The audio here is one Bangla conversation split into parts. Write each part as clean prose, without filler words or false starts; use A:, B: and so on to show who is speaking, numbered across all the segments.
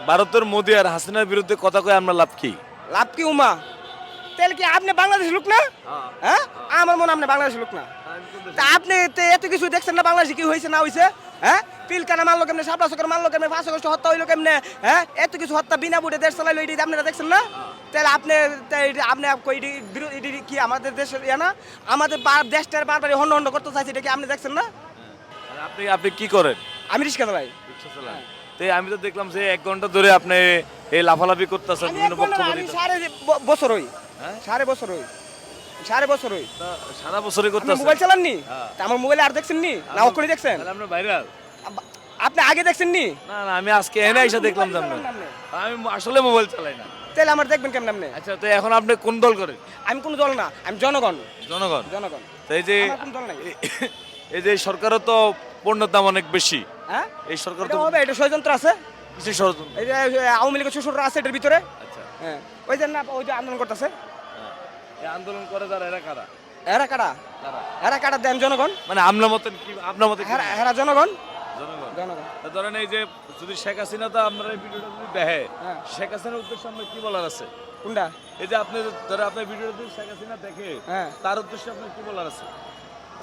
A: ভারতের মোদি আর হাসিনার বিরুদ্ধে কথা কয়ে আমরা লাভ কি?
B: লাভ কি উমা? তাহলে কি আপনি বাংলাদেশের লোক না? হ্যাঁ, আমার মনে হয় আপনি বাংলাদেশের লোক না। তা আপনি তো এত কিছু দেখছেন না বাংলাদেশে কি হয়েছে না হয়েছে? হ্যাঁ, পিলকানা মারলো কেমনে, শাপলা চক্কর মারলো কেমনে, 5 আগস্ট হত্যা হইলো কেমনে? হ্যাঁ, এত কিছু হত্যা বিনা বুটে দেশ চালাইলো, এটি আপনারা দেখছেন না? তাহলে আপনি কি আমাদের দেশের ইয়া না? আমাদের দেশটার বারবার হন্ড হন্ড করতে চাইছে, এটা কি আপনি দেখছেন না?
A: আর আপনি আপনি কি করেন?
B: আমি রিক্সা চালাই।
A: রিকশা চালান। তো আমি তো দেখলাম যে 1 ঘন্টা ধরে আপনি এই লাফালাফি করতেছেন,
B: আমি
A: বিভিন্ন
B: এক বছর না,
A: বক্তব্য
B: আমি
A: দিতেছেন।
B: সাড়ে বছর হই।
A: হ্যাঁ?
B: সাড়ে বছর হই। সাড়ে বছর হই।
A: তা সারা বছরই
B: আপনি
A: করতেছেন।
B: মোবাইল চালাননি?
A: হ্যাঁ।
B: তা আমার মোবাইলে আর দেখছেন নি? না ওখানে দেখছেন?
A: তাহলে আপনি ভাইরাল?
B: আপনি আগে দেখছেন নি?
A: না না, আমি আজকে এনে এসে দেখলাম যে আপনি। আমি আসলে মোবাইল চালাই না।
B: তাহলে আমার দেখবেন কেমন আপনি?
A: আচ্ছা, তো এখন আপনি কোন দল করেন?
B: আমি কোনো দল না, আমি জনগণ।
A: জনগণ।
B: জনগণ।
A: তো এই যে
B: আমার কোনো দল নাই।
A: এই যে সরকারও তো পণ্যের দাম অনেক বেশি।
B: হ্যাঁ?
A: এই সরকার
B: এটা
A: তো
B: হবে, এটা ষড়যন্ত্র আছে।
A: কিছু ষড়যন্ত্র।
B: এই যে আওয়ামী লীগের শ্বশুররা আছে এটার ভিতরে।
A: আচ্ছা,
B: হ্যাঁ, ওই যে না, ওই যে আন্দোলন করতেছে।
A: হ্যাঁ। এই আন্দোলন করে যারা এরা কারা?
B: এরা কারা?
A: কারা?
B: এরা কারা দেন জনগণ।
A: মানে আপনার মতন কি, আপনার মতে কি?
B: এরা জনগণ।
A: জনগণ।
B: জনগণ।
A: তা ধরেন এই যে যদি শেখ হাসিনা, তো আপনার এই ভিডিওটা যদি দেখে,
B: হ্যাঁ।
A: শেখ হাসিনার উদ্দেশ্যে আপনার কি বলার আছে?
B: কোনটা?
A: এই যে আপনি ধরে আপনার ভিডিওটা যদি শেখ হাসিনা দেখে,
B: হ্যাঁ।
A: তার উদ্দেশ্যে আপনার কি বলার আছে?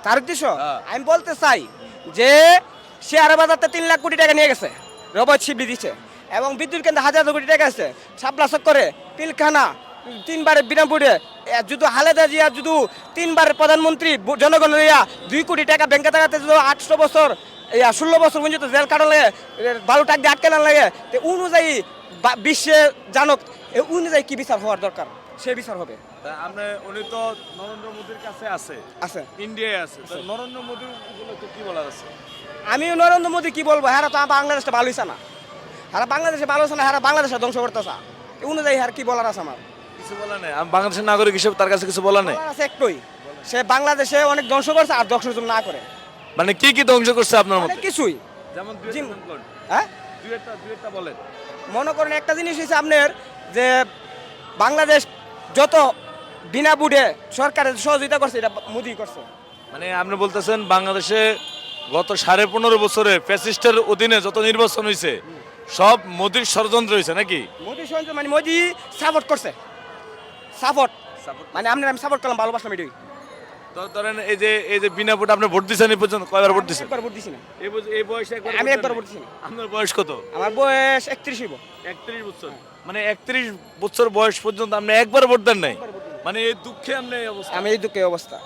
B: তার উদ্দেশ্য
A: হ্যাঁ।
B: আমি বলতে চাই যে শেয়ার বাজারতে 3 লাখ কোটি টাকা নিয়ে গেছে, রবার্ট শিবলি দিচ্ছে, এবং বিদ্যুৎ কেন্দ্রে হাজার হাজার কোটি টাকা আছে, শাপলা চক্করে, পিলখানা, 3বারের বিরামপুরে, যদি হালেদা জিয়া যদি 3বারের প্রধানমন্ত্রী, জনগণের 2 কোটি টাকা ব্যাংকে থাকাতে যদি 800 বছর 16 বছর পর্যন্ত জেল কাটা লাগে, বালু টাক দিয়ে আটকে না লাগে, তো অনুযায়ী বিশ্বে জানক এ অনুযায়ী কি বিচার হওয়ার দরকার, সে বিচার হবে।
A: তা আপনি, উনি তো নরেন্দ্র মোদীর কাছে আছে,
B: আছে।
A: ইন্ডিয়ায় আছে, তো নরেন্দ্র মোদীর উপলক্ষে কি বলার আছে?
B: আমি নরেন্দ্র মোদী কি বলবো, হ্যাঁ তো বাংলাদেশটা ভালো হইছে না, হ্যাঁ বাংলাদেশে ভালো হচ্ছে না, হ্যাঁ বাংলাদেশে ধ্বংস করতেছে, এই অনুযায়ী হ্যাঁ কি বলার আছে আমার?
A: কিছু বলার নেই? আমি বাংলাদেশের নাগরিক হিসেবে তার কাছে কিছু বলার নেই?
B: বলার আছে একটুই, সে বাংলাদেশে অনেক ধ্বংস করছে আর ধ্বংস যেন না করে।
A: মানে কি কি ধ্বংস করছে আপনার মতে?
B: অনেক কিছুই।
A: যেমন
B: হ্যাঁ,
A: দুই একটা বলেন।
B: মনে করেন একটা জিনিস হচ্ছে আপনার যে বাংলাদেশ যত বিনা বুড়ে সরকারের সহযোগিতা করছে এটা মোদি করছে।
A: মানে আপনি বলতেছেন বাংলাদেশে গত 15.5 বছরে ফ্যাসিস্টের অধীনে যত নির্বাচন হয়েছে সব মোদির ষড়যন্ত্র হয়েছে নাকি?
B: মোদি সহযোগিতা মানে মোদি সাপোর্ট করছে, সাপোর্ট মানে আমি সাপোর্ট করলাম, ভালোবাসলাম এটাই।
A: তো ধরেন এই যে বিনা ভোট আপনি ভোট দিচ্ছেন, এই পর্যন্ত কয়বার ভোট দিচ্ছেন?
B: একবার ভোট দিছি না,
A: এই বয়সে
B: আমি একবার ভোট দিছি না।
A: আপনার বয়স কত?
B: আমার বয়স 31 হইব।
A: 31 বছর। মানে 31 বছর বয়স পর্যন্ত আপনি একবার ভোট দেন নাই? মানে এই দুঃখে আপনি এই অবস্থা।
B: আমি এই দুঃখে অবস্থা।